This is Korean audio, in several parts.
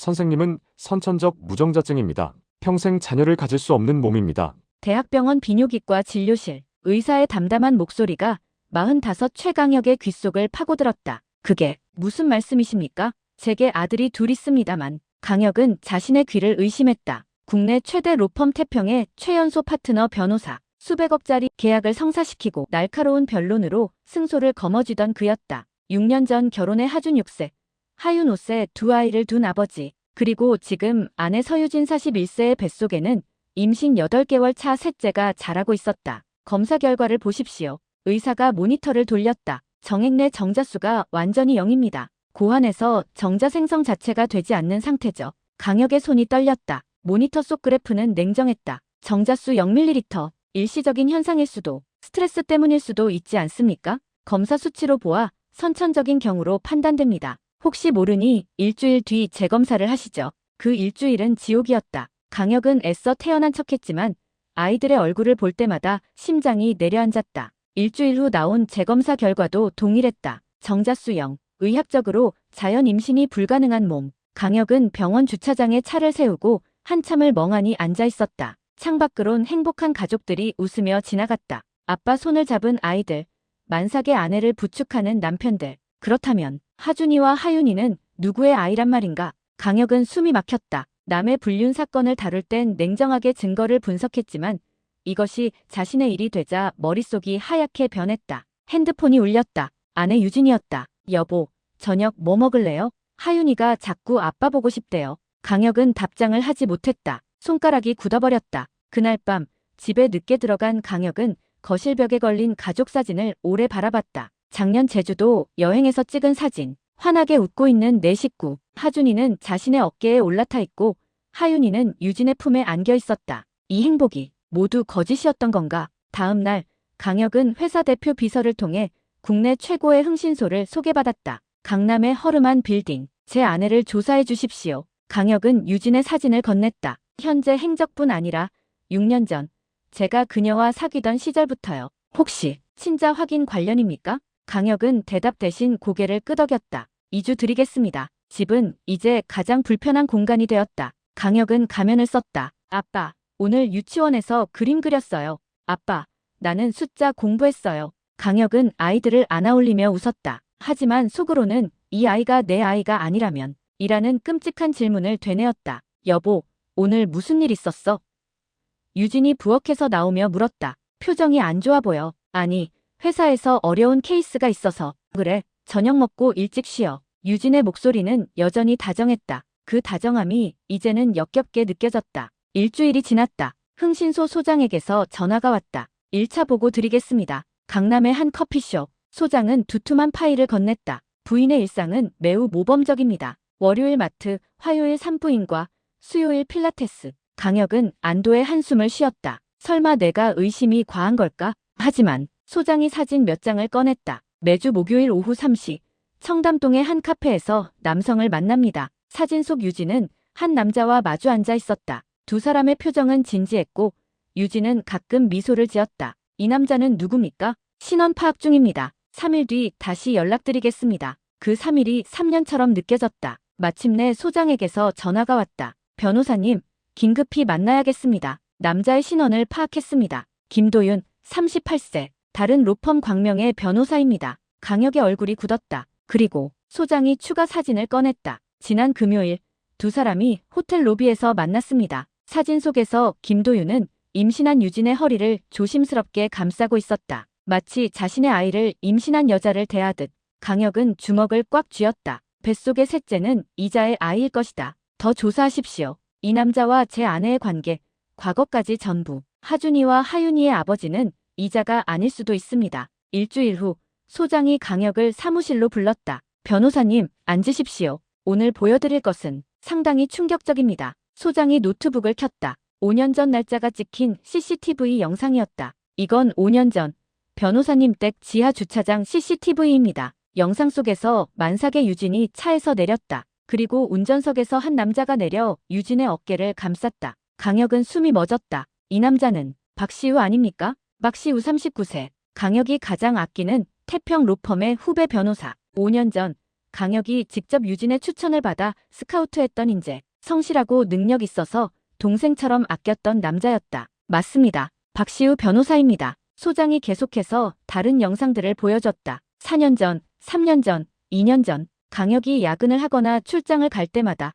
선생님은 선천적 무정자증입니다. 평생 자녀를 가질 수 없는 몸입니다. 대학병원 비뇨기과 진료실. 의사의 담담한 목소리가 45 최강혁의 귓속을 파고들었다. 그게 무슨 말씀이십니까? 제게 아들이 둘 있습니다만. 강혁은 자신의 귀를 의심했다. 국내 최대 로펌 태평의 최연소 파트너 변호사. 수백억짜리 계약을 성사시키고 날카로운 변론으로 승소를 거머쥐던 그였다. 6년 전 결혼해 하준 6세, 하윤 5세 두 아이를 둔 아버지. 그리고 지금 아내 서유진 41세의 뱃속에는 임신 8개월 차 셋째가 자라고 있었다. 검사 결과를 보십시오. 의사가 모니터를 돌렸다. 정액 내 정자수가 완전히 0입니다. 고환에서 정자 생성 자체가 되지 않는 상태죠. 강혁의 손이 떨렸다. 모니터 속 그래프는 냉정했다. 정자수 0ml. 일시적인 현상일 수도, 스트레스 때문일 수도 있지 않습니까? 검사 수치로 보아 선천적인 경우로 판단됩니다. 혹시 모르니 일주일 뒤 재검사를 하시죠. 그 일주일은 지옥이었다. 강혁은 애써 태어난 척했지만 아이들의 얼굴을 볼 때마다 심장이 내려앉았다. 일주일 후 나온 재검사 결과도 동일했다. 정자수 0. 의학적으로 자연 임신이 불가능한 몸. 강혁은 병원 주차장에 차를 세우고 한참을 멍하니 앉아 있었다. 창밖으론 행복한 가족들이 웃으며 지나갔다. 아빠 손을 잡은 아이들, 만삭의 아내를 부축하는 남편들. 그렇다면 하준이와 하윤이는 누구의 아이란 말인가? 강혁은 숨이 막혔다. 남의 불륜 사건을 다룰 땐 냉정하게 증거를 분석했지만 이것이 자신의 일이 되자 머릿속이 하얗게 변했다. 핸드폰이 울렸다. 아내 유진이었다. 여보, 저녁 뭐 먹을래요? 하윤이가 자꾸 아빠 보고 싶대요. 강혁은 답장을 하지 못했다. 손가락이 굳어버렸다. 그날 밤 집에 늦게 들어간 강혁은 거실벽에 걸린 가족 사진을 오래 바라봤다. 작년 제주도 여행에서 찍은 사진. 환하게 웃고 있는 네 식구. 하준이는 자신의 어깨에 올라타 있고 하윤이는 유진의 품에 안겨 있었다. 이 행복이 모두 거짓이었던 건가? 다음 날 강혁은 회사 대표 비서를 통해 국내 최고의 흥신소를 소개받았다. 강남의 허름한 빌딩. 제 아내를 조사해 주십시오. 강혁은 유진의 사진을 건넸다. 현재 행적뿐 아니라 6년 전 제가 그녀와 사귀던 시절부터요. 혹시 친자 확인 관련입니까? 강혁은 대답 대신 고개를 끄덕였다. 2주 드리겠습니다. 집은 이제 가장 불편한 공간이 되었다. 강혁은 가면을 썼다. 아빠, 오늘 유치원에서 그림 그렸어요. 아빠, 나는 숫자 공부했어요. 강혁은 아이들을 안아올리며 웃었다. 하지만 속으로는 이 아이가 내 아이가 아니라면? 이라는 끔찍한 질문을 되뇌었다. 여보, 오늘 무슨 일 있었어? 유진이 부엌에서 나오며 물었다. 표정이 안 좋아 보여. 아니, 회사에서 어려운 케이스가 있어서. 그래, 저녁 먹고 일찍 쉬어. 유진의 목소리는 여전히 다정했다. 그 다정함이 이제는 역겹게 느껴졌다. 일주일이 지났다. 흥신소 소장에게서 전화가 왔다. 1차 보고 드리겠습니다. 강남의 한 커피숍. 소장은 두툼한 파일을 건넸다. 부인의 일상은 매우 모범적입니다. 월요일 마트, 화요일 산부인과, 수요일 필라테스. 강혁은 안도의 한숨을 쉬었다. 설마 내가 의심이 과한 걸까? 하지만 소장이 사진 몇 장을 꺼냈다. 매주 목요일 오후 3시 청담동의 한 카페에서 남성을 만납니다. 사진 속 유진은 한 남자와 마주 앉아 있었다. 두 사람의 표정은 진지했고 유진은 가끔 미소를 지었다. 이 남자는 누굽니까? 신원 파악 중입니다. 3일 뒤 다시 연락드리겠습니다. 그 3일이 3년처럼 느껴졌다. 마침내 소장에게서 전화가 왔다. 변호사님, 긴급히 만나야겠습니다. 남자의 신원을 파악했습니다. 김도윤, 38세. 다른 로펌 광명의 변호사입니다. 강혁의 얼굴이 굳었다. 그리고 소장이 추가 사진을 꺼냈다. 지난 금요일 두 사람이 호텔 로비에서 만났습니다. 사진 속에서 김도윤은 임신한 유진의 허리를 조심스럽게 감싸고 있었다. 마치 자신의 아이를 임신한 여자를 대하듯. 강혁은 주먹을 꽉 쥐었다. 뱃속의 셋째는 이자의 아이일 것이다. 더 조사하십시오. 이 남자와 제 아내의 관계, 과거까지 전부. 하준이와 하윤이의 아버지는 이자가 아닐 수도 있습니다. 일주일 후 소장이 강혁을 사무실로 불렀다. 변호사님, 앉으십시오. 오늘 보여드릴 것은 상당히 충격적입니다. 소장이 노트북을 켰다. 5년 전 날짜가 찍힌 CCTV 영상이었다. 이건 5년 전 변호사님 댁 지하 주차장 CCTV입니다. 영상 속에서 만삭의 유진이 차에서 내렸다. 그리고 운전석에서 한 남자가 내려 유진의 어깨를 감쌌다. 강혁은 숨이 멎었다. 이 남자는 박시우 아닙니까? 박시우 39세. 강혁이 가장 아끼는 태평 로펌의 후배 변호사. 5년 전 강혁이 직접 유진의 추천을 받아 스카우트했던 인재. 성실하고 능력 있어서 동생처럼 아꼈던 남자였다. 맞습니다. 박시우 변호사입니다. 소장이 계속해서 다른 영상들을 보여줬다. 4년 전, 3년 전, 2년 전 강혁이 야근을 하거나 출장을 갈 때마다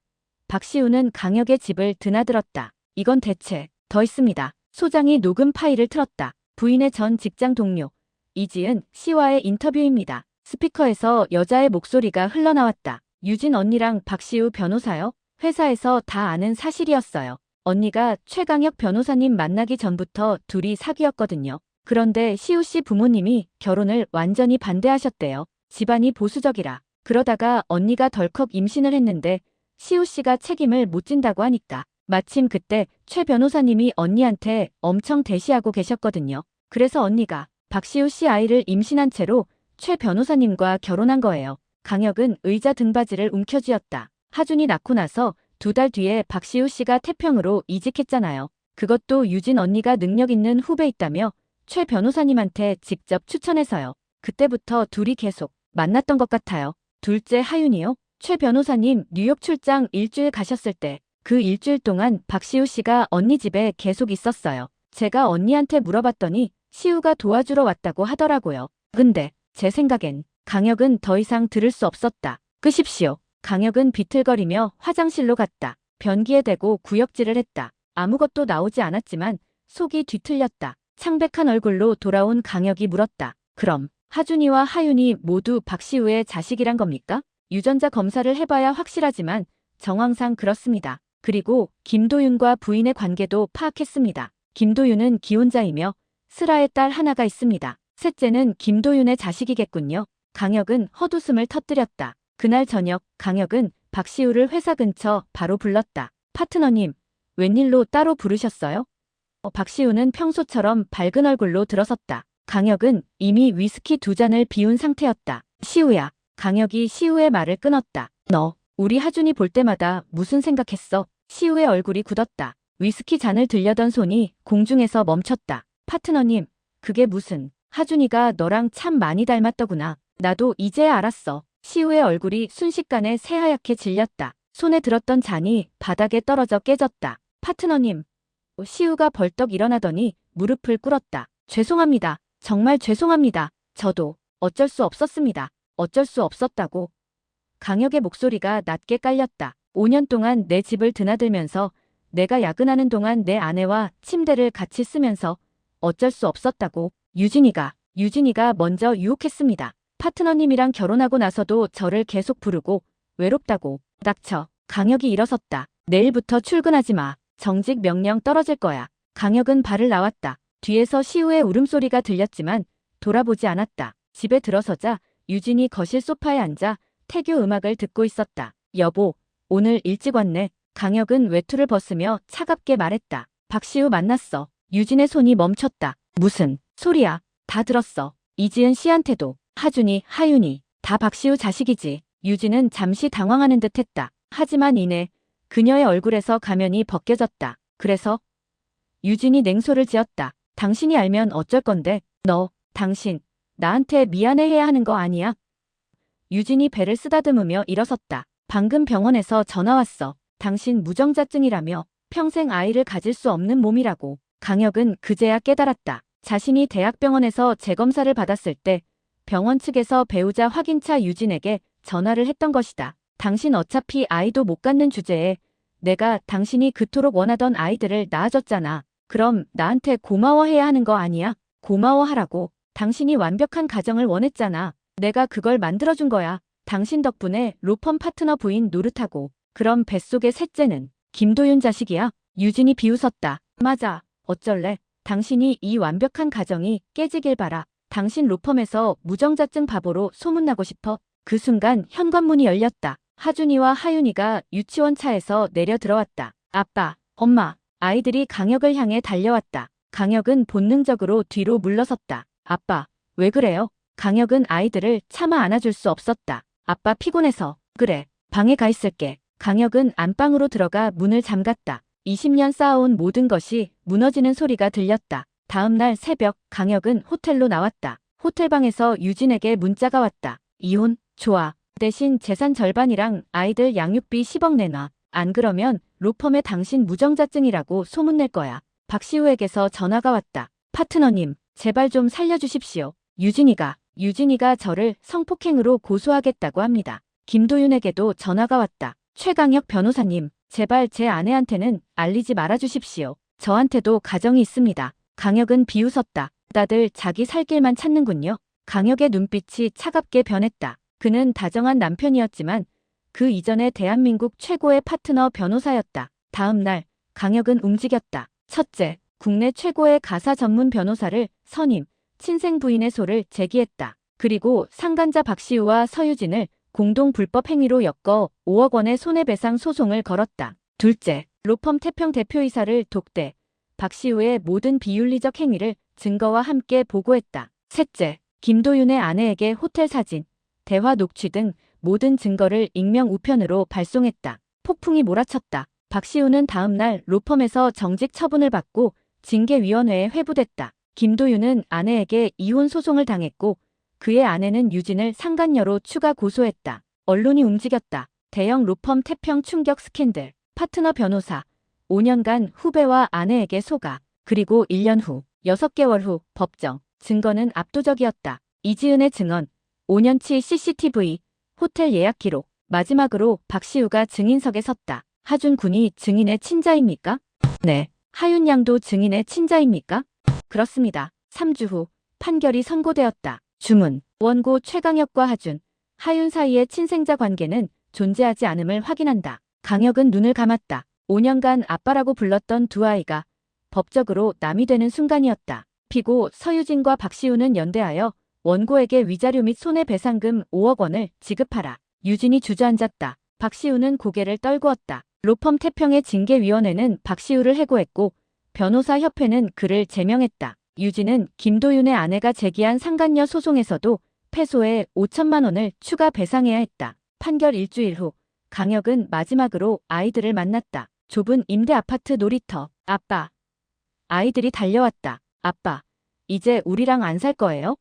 박시우는 강혁의 집을 드나들었다. 이건 대체 더 있습니다. 소장이 녹음 파일을 틀었다. 부인의 전 직장 동료 이지은 씨와의 인터뷰입니다. 스피커에서 여자의 목소리가 흘러나왔다. 유진 언니랑 박시우 변호사요? 회사에서 다 아는 사실이었어요. 언니가 최강혁 변호사님 만나기 전부터 둘이 사귀었거든요. 그런데 시우 씨 부모님이 결혼을 완전히 반대하셨대요. 집안이 보수적이라. 그러다가 언니가 덜컥 임신을 했는데 시우 씨가 책임을 못 진다고 하니까 마침 그때 최 변호사님이 언니한테 엄청 대시하고 계셨거든요. 그래서 언니가 박시우 씨 아이를 임신한 채로 최 변호사님과 결혼한 거예요. 강혁은 의자 등받이를 움켜쥐었다. 하준이 낳고 나서 2달 뒤에 박시우 씨가 태평으로 이직했잖아요. 그것도 유진 언니가 능력 있는 후배 있다며 최 변호사님한테 직접 추천해서요. 그때부터 둘이 계속 만났던 것 같아요. 둘째 하윤이요? 최 변호사님 뉴욕 출장 일주일 가셨을 때 그 일주일 동안 박시우 씨가 언니 집에 계속 있었어요. 제가 언니한테 물어봤더니 시우가 도와주러 왔다고 하더라고요. 근데 제 생각엔 강혁은 더 이상 들을 수 없었다. 끄십시오. 강혁은 비틀거리며 화장실로 갔다. 변기에 대고 구역질을 했다. 아무것도 나오지 않았지만 속이 뒤틀렸다. 창백한 얼굴로 돌아온 강혁이 물었다. 그럼 하준이와 하윤이 모두 박시우의 자식이란 겁니까? 유전자 검사를 해봐야 확실하지만 정황상 그렇습니다. 그리고 김도윤과 부인의 관계도 파악했습니다. 김도윤은 기혼자이며 슬아의 딸 하나가 있습니다. 셋째는 김도윤의 자식이겠군요. 강혁은 헛웃음을 터뜨렸다. 그날 저녁 강혁은 박시우를 회사 근처 바로 불렀다. 파트너님, 웬일로 따로 부르셨어요? 박시우는 평소처럼 밝은 얼굴로 들어섰다. 강혁은 이미 위스키 2잔을 비운 상태였다. 시우야. 강혁이 시우의 말을 끊었다. 너 우리 하준이 볼 때마다 무슨 생각했어? 시우의 얼굴이 굳었다. 위스키 잔을 들려던 손이 공중에서 멈췄다. 파트너님, 그게 무슨... 하준이가 너랑 참 많이 닮았더구나. 나도 이제야 알았어. 시우의 얼굴이 순식간에 새하얗게 질렸다. 손에 들었던 잔이 바닥에 떨어져 깨졌다. 파트너님. 시우가 벌떡 일어나더니 무릎을 꿇었다. 죄송합니다. 정말 죄송합니다. 저도 어쩔 수 없었습니다. 어쩔 수 없었다고. 강혁의 목소리가 낮게 깔렸다. 5년 동안 내 집을 드나들면서 내가 야근하는 동안 내 아내와 침대를 같이 쓰면서 어쩔 수 없었다고. 유진이가 먼저 유혹했습니다. 파트너님이랑 결혼하고 나서도 저를 계속 부르고 외롭다고. 닥쳐. 강혁이 일어섰다. 내일부터 출근하지 마. 정직 명령 떨어질 거야. 강혁은 발을 나왔다. 뒤에서 시우의 울음소리가 들렸지만 돌아보지 않았다. 집에 들어서자 유진이 거실 소파에 앉아 태교 음악을 듣고 있었다. 여보, 오늘 일찍 왔네. 강혁은 외투를 벗으며 차갑게 말했다. 박시우 만났어. 유진의 손이 멈췄다. 무슨 소리야. 다 들었어. 이지은 씨한테도. 하준이, 하윤이. 다 박시우 자식이지. 유진은 잠시 당황하는 듯 했다. 하지만 이내 그녀의 얼굴에서 가면이 벗겨졌다. 그래서? 유진이 냉소를 지었다. 당신이 알면 어쩔 건데. 당신 나한테 미안해해야 하는 거 아니야? 유진이 배를 쓰다듬으며 일어섰다. 방금 병원에서 전화 왔어. 당신 무정자증이라며 평생 아이를 가질 수 없는 몸이라고. 강혁은 그제야 깨달았다. 자신이 대학병원에서 재검사를 받았을 때 병원 측에서 배우자 확인차 유진에게 전화를 했던 것이다. 당신 어차피 아이도 못 갖는 주제에 내가 당신이 그토록 원하던 아이들을 낳아줬잖아. 그럼 나한테 고마워해야 하는 거 아니야? 고마워하라고. 당신이 완벽한 가정을 원했잖아. 내가 그걸 만들어준 거야. 당신 덕분에 로펌 파트너 부인 노릇하고. 그럼 뱃속의 셋째는 김도윤 자식이야? 유진이 비웃었다. 맞아. 어쩔래? 당신이 이 완벽한 가정이 깨지길 바라. 당신 로펌에서 무정자증 바보로 소문나고 싶어. 그 순간 현관문이 열렸다. 하준이와 하윤이가 유치원 차에서 내려 들어왔다. 아빠, 엄마, 아이들이 강혁을 향해 달려왔다. 강혁은 본능적으로 뒤로 물러섰다. 아빠, 왜 그래요? 강혁은 아이들을 차마 안아줄 수 없었다. 아빠 피곤해서. 그래, 방에 가 있을게. 강혁은 안방으로 들어가 문을 잠갔다. 20년 쌓아온 모든 것이 무너지는 소리가 들렸다. 다음 날 새벽 강혁은 호텔로 나왔다. 호텔방에서 유진에게 문자가 왔다. 이혼? 좋아. 대신 재산 절반이랑 아이들 양육비 10억 내놔. 안 그러면 로펌에 당신 무정자증이라고 소문낼 거야. 박시우에게서 전화가 왔다. 파트너님, 제발 좀 살려주십시오. 유진이가 저를 성폭행으로 고소하겠다고 합니다. 김도윤에게도 전화가 왔다. 최강혁 변호사님, 제발 제 아내한테는 알리지 말아주십시오. 저한테도 가정이 있습니다. 강혁은 비웃었다. 다들 자기 살 길만 찾는군요. 강혁의 눈빛이 차갑게 변했다. 그는 다정한 남편이었지만 그 이전에 대한민국 최고의 파트너 변호사였다. 다음 날 강혁은 움직였다. 첫째, 국내 최고의 가사 전문 변호사를 선임, 친생 부인의 소를 제기했다. 그리고 상간자 박시우와 서유진을 공동 불법 행위로 엮어 5억 원의 손해배상 소송을 걸었다. 둘째, 로펌 태평 대표이사를 독대, 박시우의 모든 비윤리적 행위를 증거와 함께 보고했다. 셋째, 김도윤의 아내에게 호텔 사진, 대화 녹취 등 모든 증거를 익명 우편으로 발송했다. 폭풍이 몰아쳤다. 박시우는 다음 날 로펌에서 정직 처분을 받고 징계위원회에 회부됐다. 김도윤은 아내에게 이혼 소송을 당했고 그의 아내는 유진을 상간녀로 추가 고소했다. 언론이 움직였다. 대형 로펌 태평 충격 스캔들. 파트너 변호사. 5년간 후배와 아내에게 속아. 그리고 1년 후, 6개월 후 법정. 증거는 압도적이었다. 이지은의 증언. 5년치 CCTV. 호텔 예약 기록. 마지막으로 박시우가 증인석에 섰다. 하준 군이 증인의 친자입니까? 네. 하윤 양도 증인의 친자입니까? 그렇습니다. 3주 후 판결이 선고되었다. 주문. 원고 최강혁과 하준, 하윤 사이의 친생자 관계는 존재하지 않음을 확인한다. 강혁은 눈을 감았다. 5년간 아빠라고 불렀던 두 아이가 법적으로 남이 되는 순간이었다. 피고 서유진과 박시우는 연대하여 원고에게 위자료 및 손해배상금 5억 원을 지급하라. 유진이 주저앉았다. 박시우는 고개를 떨구었다. 로펌 태평의 징계위원회는 박시우를 해고했고 변호사협회는 그를 제명했다. 유진은 김도윤의 아내가 제기한 상간녀 소송에서도 패소에 5천만 원을 추가 배상해야 했다. 판결 일주일 후 강혁은 마지막으로 아이들을 만났다. 좁은 임대 아파트 놀이터. 아빠. 아이들이 달려왔다. 아빠, 이제 우리랑 안 살 거예요?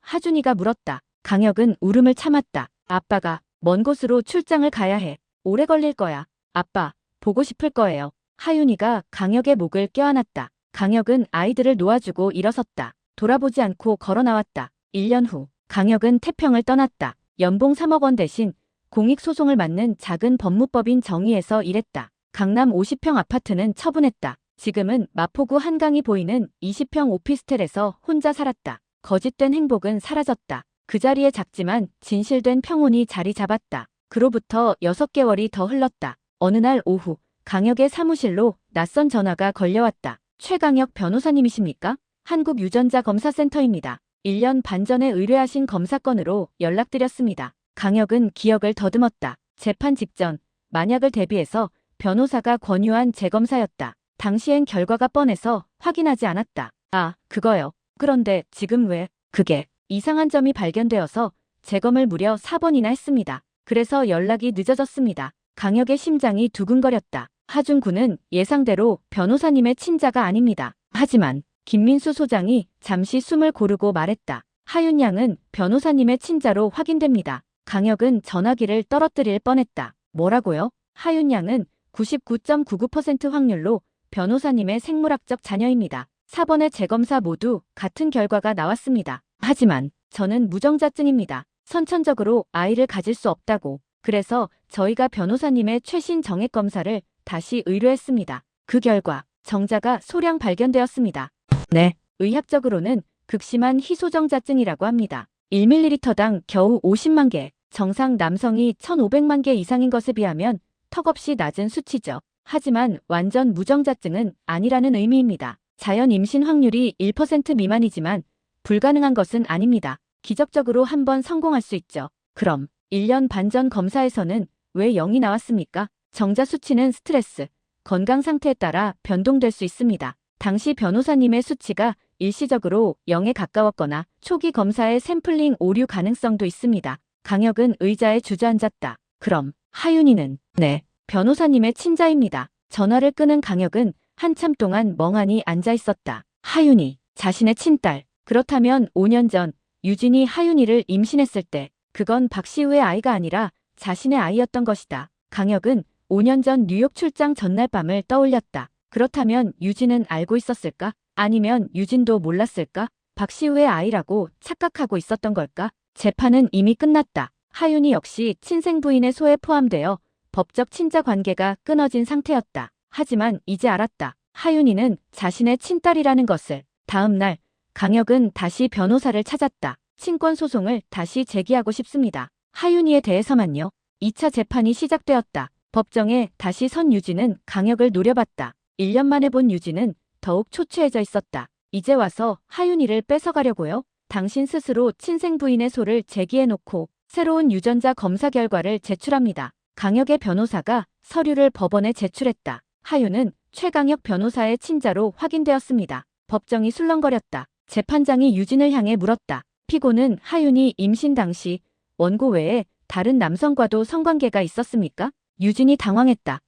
하준이가 물었다. 강혁은 울음을 참았다. 아빠가 먼 곳으로 출장을 가야 해. 오래 걸릴 거야. 아빠, 보고 싶을 거예요. 하윤이가 강혁의 목을 껴안았다. 강혁은 아이들을 놓아주고 일어섰다. 돌아보지 않고 걸어 나왔다. 1년 후 강혁은 태평을 떠났다. 연봉 3억 원 대신 공익소송을 맡는 작은 법무법인 정의에서 일했다. 강남 50평 아파트는 처분했다. 지금은 마포구 한강이 보이는 20평 오피스텔에서 혼자 살았다. 거짓된 행복은 사라졌다. 그 자리에 작지만 진실된 평온이 자리 잡았다. 그로부터 6개월이 더 흘렀다. 어느 날 오후 강혁의 사무실로 낯선 전화가 걸려왔다. 최강혁 변호사님이십니까? 한국유전자검사센터입니다. 1년 반 전에 의뢰하신 검사건으로 연락드렸습니다. 강혁은 기억을 더듬었다. 재판 직전 만약을 대비해서 변호사가 권유한 재검사였다. 당시엔 결과가 뻔해서 확인하지 않았다. 아, 그거요. 그런데 지금 왜? 그게 이상한 점이 발견되어서 재검을 무려 4번이나 했습니다. 그래서 연락이 늦어졌습니다. 강혁의 심장이 두근거렸다. 하준 군은 예상대로 변호사님의 친자가 아닙니다. 하지만 김민수 소장이 잠시 숨을 고르고 말했다. 하윤 양은 변호사님의 친자로 확인됩니다. 강혁은 전화기를 떨어뜨릴 뻔했다. 뭐라고요? 하윤 양은 99.99% 확률로 변호사님의 생물학적 자녀입니다. 4번의 재검사 모두 같은 결과가 나왔습니다. 하지만 저는 무정자증입니다. 선천적으로 아이를 가질 수 없다고. 그래서 저희가 변호사님의 최신 정액 검사를 다시 의뢰했습니다. 그 결과 정자가 소량 발견되었습니다. 네, 의학적으로는 극심한 희소정자증이라고 합니다. 1ml당 겨우 50만 개, 정상 남성이 1,500만 개 이상인 것에 비하면 턱없이 낮은 수치죠. 하지만 완전 무정자증은 아니라는 의미입니다. 자연 임신 확률이 1% 미만이지만 불가능한 것은 아닙니다. 기적적으로 한번 성공할 수 있죠. 그럼 1년 반 전 검사에서는 왜 0이 나왔습니까? 정자 수치는 스트레스, 건강 상태에 따라 변동될 수 있습니다. 당시 변호사님의 수치가 일시적으로 0에 가까웠거나 초기 검사의 샘플링 오류 가능성도 있습니다. 강혁은 의자에 주저앉았다. 그럼 하윤이는? 네, 변호사님의 친자입니다. 전화를 끄는 강혁은 한참 동안 멍하니 앉아 있었다. 하윤이, 자신의 친딸. 그렇다면 5년 전 유진이 하윤이를 임신했을 때 그건 박시우의 아이가 아니라 자신의 아이였던 것이다. 강혁은 5년 전 뉴욕 출장 전날 밤을 떠올렸다. 그렇다면 유진은 알고 있었을까? 아니면 유진도 몰랐을까? 박시우의 아이라고 착각하고 있었던 걸까? 재판은 이미 끝났다. 하윤이 역시 친생 부인의 소에 포함되어 법적 친자 관계가 끊어진 상태였다. 하지만 이제 알았다. 하윤이는 자신의 친딸이라는 것을. 다음 날 강혁은 다시 변호사를 찾았다. 친권 소송을 다시 제기하고 싶습니다. 하윤이에 대해서만요. 2차 재판이 시작되었다. 법정에 다시 선 유진은 강혁을 노려봤다. 1년 만에 본 유진은 더욱 초췌해져 있었다. 이제 와서 하윤이를 뺏어가려고요? 당신 스스로 친생 부인의 소를 제기해놓고 새로운 유전자 검사 결과를 제출합니다. 강혁의 변호사가 서류를 법원에 제출했다. 하윤은 최강혁 변호사의 친자로 확인되었습니다. 법정이 술렁거렸다. 재판장이 유진을 향해 물었다. 피고는 하윤이 임신 당시 원고 외에 다른 남성과도 성관계가 있었습니까? 유진이 당황했다.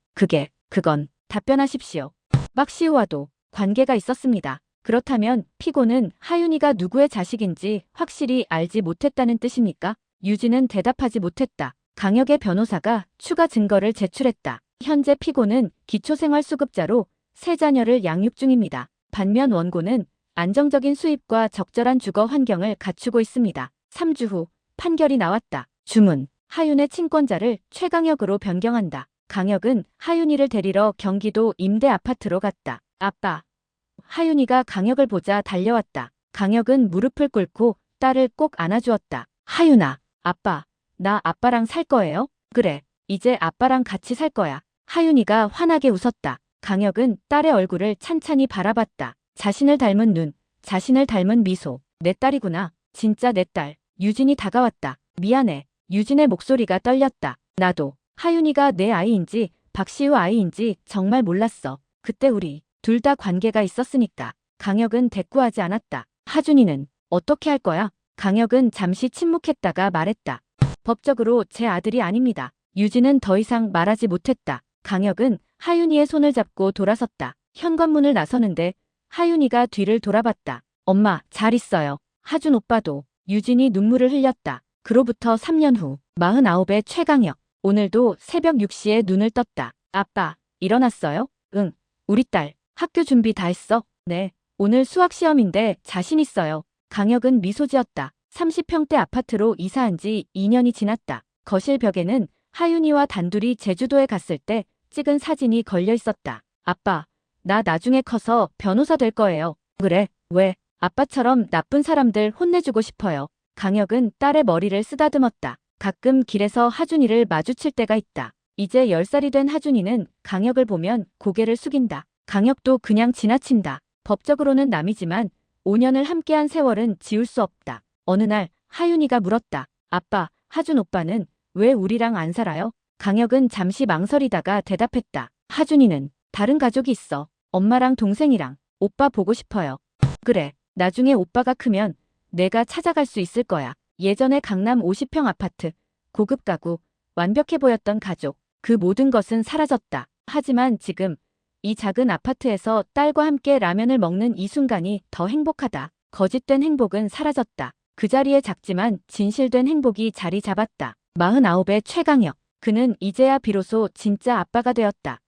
그건 답변하십시오. 박시우와도 관계가 있었습니다. 그렇다면 피고는 하윤이가 누구의 자식인지 확실히 알지 못했다는 뜻입니까? 유진은 대답하지 못했다. 강혁의 변호사가 추가 증거를 제출했다. 현재 피고는 기초생활수급자로 세 자녀를 양육 중입니다. 반면 원고는 안정적인 수입과 적절한 주거 환경을 갖추고 있습니다. 3주 후 판결이 나왔다. 주문. 하윤의 친권자를 최강혁으로 변경한다. 강혁은 하윤이를 데리러 경기도 임대 아파트로 갔다. 아빠. 하윤이가 강혁을 보자 달려왔다. 강혁은 무릎을 꿇고 딸을 꼭 안아주었다. 하윤아, 아빠, 나 아빠랑 살 거예요? 그래, 이제 아빠랑 같이 살 거야. 하윤이가 환하게 웃었다. 강혁은 딸의 얼굴을 찬찬히 바라봤다. 자신을 닮은 눈, 자신을 닮은 미소. 내 딸이구나. 진짜 내 딸. 유진이 다가왔다. 미안해. 유진의 목소리가 떨렸다. 나도 하윤이가 내 아이인지 박시우 아이인지 정말 몰랐어. 그때 우리 둘 다 관계가 있었으니까. 강혁은 대꾸하지 않았다. 하준이는 어떻게 할 거야? 강혁은 잠시 침묵했다가 말했다. 법적으로 제 아들이 아닙니다. 유진은 더 이상 말하지 못했다. 강혁은 하윤이의 손을 잡고 돌아섰다. 현관문을 나서는데 하윤이가 뒤를 돌아봤다. 엄마, 잘 있어요. 하준 오빠도. 유진이 눈물을 흘렸다. 그로부터 3년 후 49의 최강혁. 오늘도 새벽 6시에 눈을 떴다. 아빠, 일어났어요? 응. 우리 딸, 학교 준비 다 했어? 네. 오늘 수학 시험인데 자신 있어요. 강혁은 미소 지었다. 30평대 아파트로 이사한 지 2년이 지났다. 거실 벽에는 하윤이와 단둘이 제주도에 갔을 때 찍은 사진이 걸려 있었다. 아빠, 나 나중에 커서 변호사 될 거예요. 그래, 왜? 아빠처럼 나쁜 사람들 혼내주고 싶어요. 강혁은 딸의 머리를 쓰다듬었다. 가끔 길에서 하준이를 마주칠 때가 있다. 이제 10살이 된 하준이는 강혁을 보면 고개를 숙인다. 강혁도 그냥 지나친다. 법적으로는 남이지만 5년을 함께한 세월은 지울 수 없다. 어느 날 하윤이가 물었다. 아빠, 하준 오빠는 왜 우리랑 안 살아요? 강혁은 잠시 망설이다가 대답했다. 하준이는 다른 가족이 있어. 엄마랑 동생이랑. 오빠 보고 싶어요. 그래, 나중에 오빠가 크면 내가 찾아갈 수 있을 거야. 예전에 강남 50평 아파트, 고급 가구, 완벽해 보였던 가족. 그 모든 것은 사라졌다. 하지만 지금 이 작은 아파트에서 딸과 함께 라면을 먹는 이 순간이 더 행복하다. 거짓된 행복은 사라졌다. 그 자리에 작지만 진실된 행복이 자리 잡았다. 49의 최강혁. 그는 이제야 비로소 진짜 아빠가 되었다.